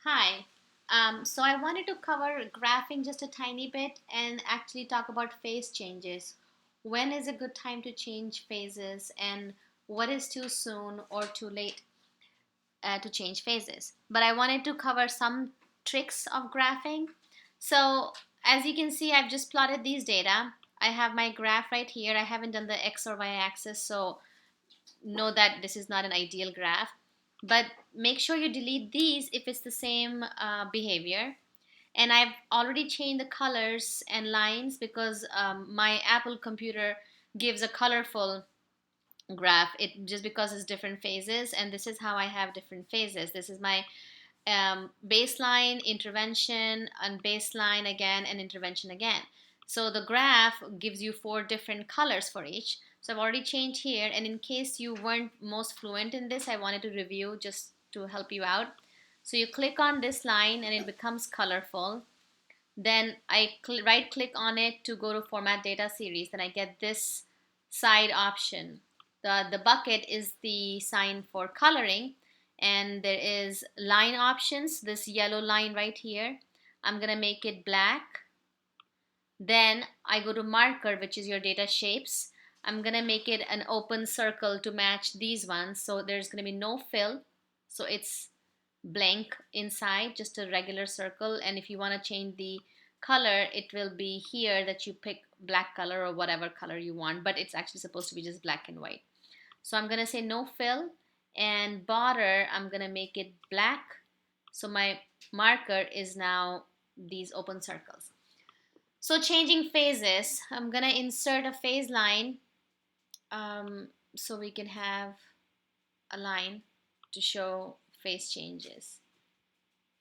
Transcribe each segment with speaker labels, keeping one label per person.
Speaker 1: Hi. So I wanted to cover graphing just a tiny bit and actually talk about phase changes. When is a good time to change phases, and what is too soon or too late to change phases? But I wanted to cover some tricks of graphing. So as you can see, I've just plotted these data. I have my graph right here. I haven't done the x or y axis, so know that this is not an ideal graph, but make sure you delete these if it's the same behavior. And I've already changed the colors and lines because my Apple computer gives a colorful graph, it just because it's different phases, and this is how I have different phases. This is my baseline, intervention, and baseline again, and intervention again. So the graph gives you four different colors for each. So I've already changed here, and in case you weren't most fluent in this, I wanted to review just to help you out. So you click on this line and it becomes colorful. Then I right click on it to go to format data series. Then I get this side option. The bucket is the sign for coloring, and there is line options, this yellow line right here. I'm gonna make it black. Then I go to marker, which is your data shapes. I'm gonna make it an open circle to match these ones. So there's gonna be no fill. So it's blank inside, just a regular circle. And if you want to change the color, it will be here that you pick black color or whatever color you want, but it's actually supposed to be just black and white. So I'm going to say no fill, and border, I'm going to make it black. So my marker is now these open circles. So changing phases, I'm going to insert a phase line, so we can have a line to show phase changes.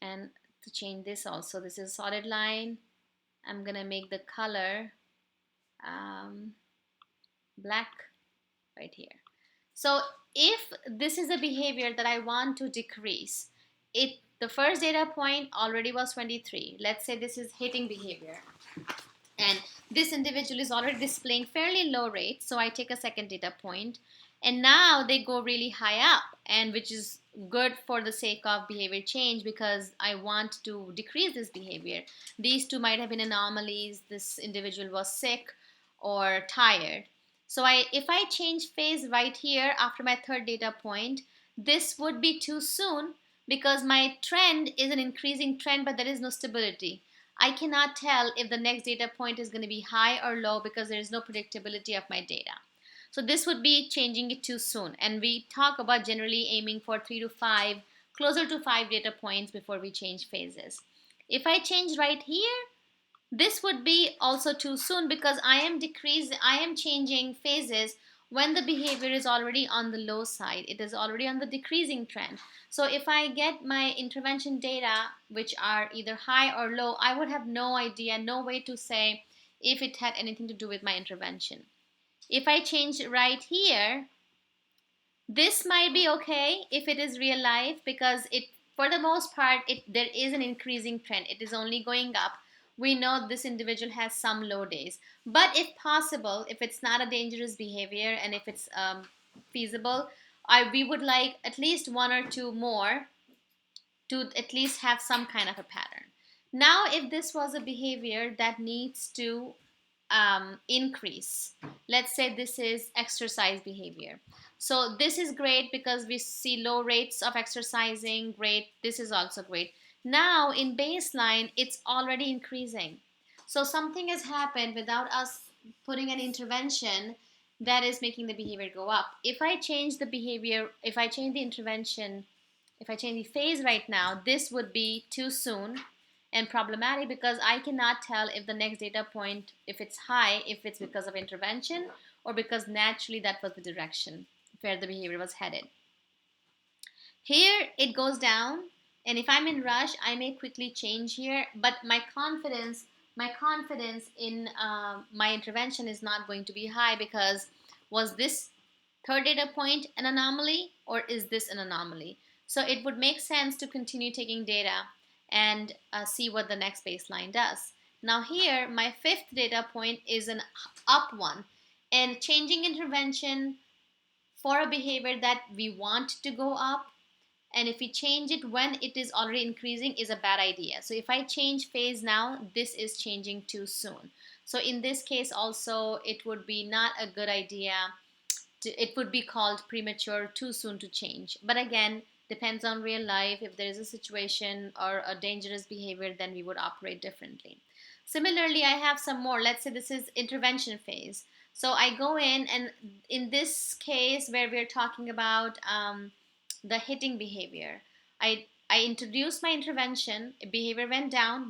Speaker 1: And to change this also, this is a solid line. I'm gonna make the color um, black right here. So if this is a behavior that I want to decrease, it the first data point already was 23. Let's say this is hitting behavior, and this individual is already displaying fairly low rates, so I take a second data point, and now they go really high up, and which is good for the sake of behavior change because I want to decrease this behavior. These two might have been anomalies. This individual was sick or tired. So if I change phase right here after my third data point, this would be too soon because my trend is an increasing trend, but there is no stability. I cannot tell if the next data point is going to be high or low because there is no predictability of my data. So this would be changing it too soon. And we talk about generally aiming for 3 to 5, closer to 5 data points before we change phases. If I change right here, this would be also too soon because I am changing phases when the behavior is already on the low side. It is already on the decreasing trend. So if I get my intervention data, which are either high or low, I would have no idea, no way to say if it had anything to do with my intervention. If I change right here, this might be okay if it is real life because it, for the most part, there is an increasing trend. It is only going up. We know this individual has some low days, but if possible, if it's not a dangerous behavior and if it's feasible, I we would like at least one or two more to at least have some kind of a pattern. Now, if this was a behavior that needs to increase, let's say this is exercise behavior. So this is great because we see low rates of exercising. Great. This is also great. Now in baseline, it's already increasing. So something has happened without us putting an intervention that is making the behavior go up. If I change the behavior, if I change the intervention, if I change the phase right now, this would be too soon and problematic because I cannot tell if the next data point, if it's high, if it's because of intervention or because naturally that was the direction where the behavior was headed. Here it goes down, and if I'm in rush, I may quickly change here, but my confidence in my intervention is not going to be high because was this third data point an anomaly or is this an anomaly? So it would make sense to continue taking data and see what the next baseline does. Now here, my fifth data point is an up one, and changing intervention for a behavior that we want to go up And if we change it when it is already increasing is a bad idea. So if I change phase now, this is changing too soon. So in this case also, it would be not a good idea it would be called premature, too soon to change. But again, depends on real life. If there is a situation or a dangerous behavior, then we would operate differently. Similarly, I have some more. Let's say this is intervention phase. So I go in, and in this case where we're talking about the hitting behavior, I introduced my intervention, behavior went down,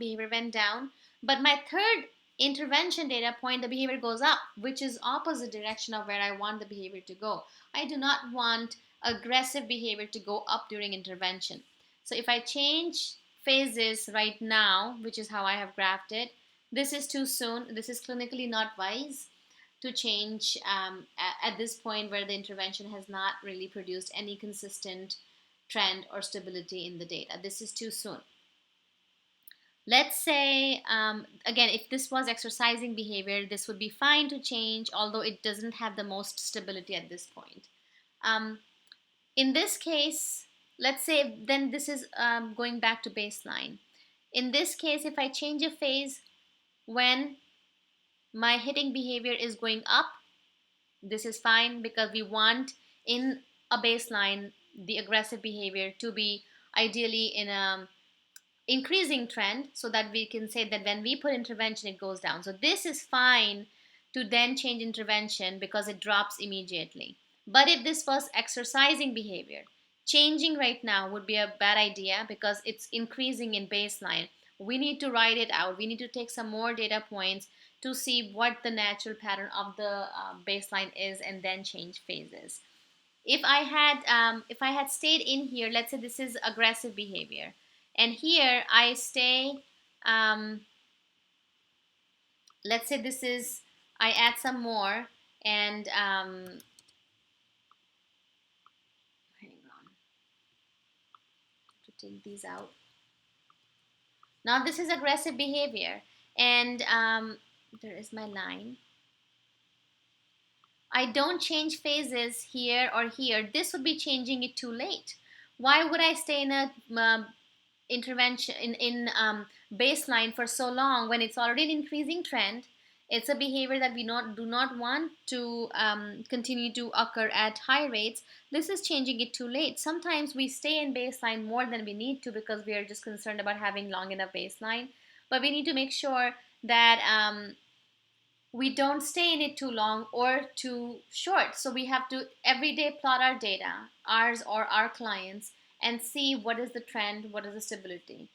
Speaker 1: but my third intervention data point, the behavior goes up, which is opposite direction of where I want the behavior to go. I do not want aggressive behavior to go up during intervention. So if I change phases right now, which is how I have graphed it, this is too soon. This is clinically not wise to change at this point where the intervention has not really produced any consistent trend or stability in the data. This is too soon. Let's say, again, if this was exercising behavior, this would be fine to change, although it doesn't have the most stability at this point. In this case, let's say then this is going back to baseline. In this case, if I change a phase when my hitting behavior is going up, this is fine because we want in a baseline the aggressive behavior to be ideally in a increasing trend, so that we can say that when we put intervention it goes down. So this is fine to then change intervention because it drops immediately. But if this was exercising behavior, changing right now would be a bad idea because it's increasing in baseline. We need to write it out. We need to take some more data points to see what the natural pattern of the baseline is and then change phases. If I had stayed in here, let's say this is aggressive behavior, and here I stay, let's say this is, I add some more, and hang on to take these out. Now this is aggressive behavior, and there is my line. I don't change phases here or here. This would be changing it too late. Why would I stay in a intervention in baseline for so long when it's already an increasing trend? It's a behavior that we do not want to continue to occur at high rates. This is changing it too late. Sometimes we stay in baseline more than we need to because we are just concerned about having long enough baseline. But we need to make sure that we don't stay in it too long or too short. So we have to every day plot our data, ours or our clients, and see what is the trend, what is the stability.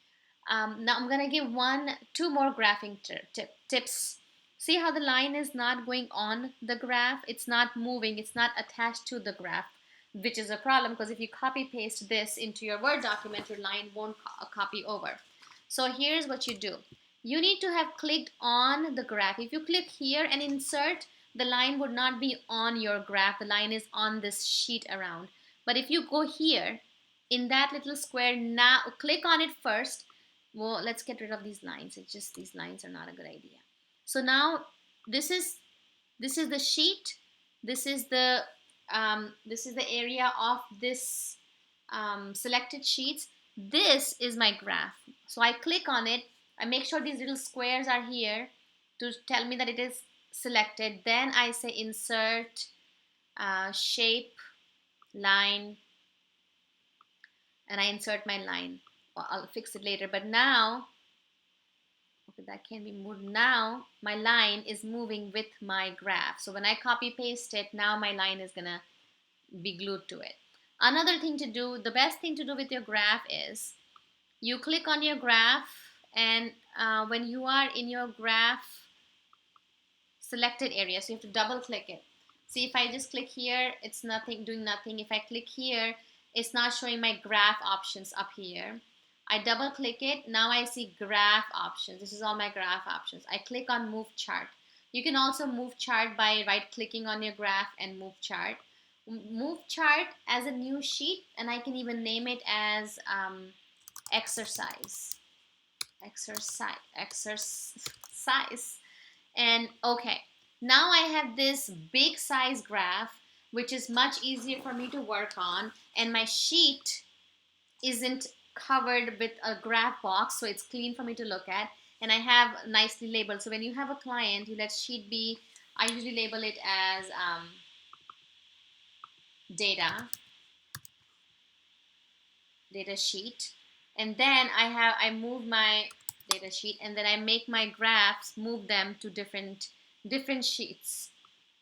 Speaker 1: Now I'm going to give two more graphing tips. See how the line is not going on the graph, it's not moving, it's not attached to the graph, which is a problem because if you copy paste this into your Word document, your line won't copy over. So here's what you do. You need to have clicked on the graph. If you click here and insert, the line would not be on your graph. The line is on this sheet around. But if you go here in that little square, now click on it first. Well, let's get rid of these lines. It's just these lines are not a good idea. So now this is the sheet. This is the area of this selected sheets. This is my graph. So I click on it. I make sure these little squares are here to tell me that it is selected. Then I say insert shape line, and I insert my line. Well, I'll fix it later, but now, okay, that can be moved. Now my line is moving with my graph. So when I copy paste it, now my line is gonna be glued to it. Another thing to do, the best thing to do with your graph is you click on your graph, and when you are in your graph selected area, so you have to double click it. See, if I just click here, it's doing nothing. If I click here, it's not showing my graph options up here. I double click it. Now I see graph options. This is all my graph options. I click on move chart. You can also move chart by right clicking on your graph and move chart. Move chart as a new sheet, and I can even name it as exercise. And okay, now I have this big size graph, which is much easier for me to work on, and my sheet isn't covered with a graph box, so it's clean for me to look at, and I have nicely labeled. So when you have a client, you let sheet B, I usually label it as data data sheet, and then I move my data sheet, and then I make my graphs, move them to different sheets,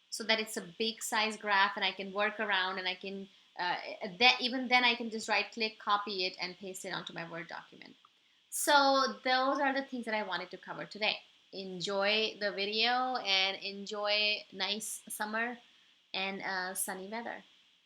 Speaker 1: so that it's a big size graph, and I can work around, and I can even then I can just right click, copy it, and paste it onto my Word document. So those are the things that I wanted to cover today. Enjoy the video and enjoy nice summer and sunny weather.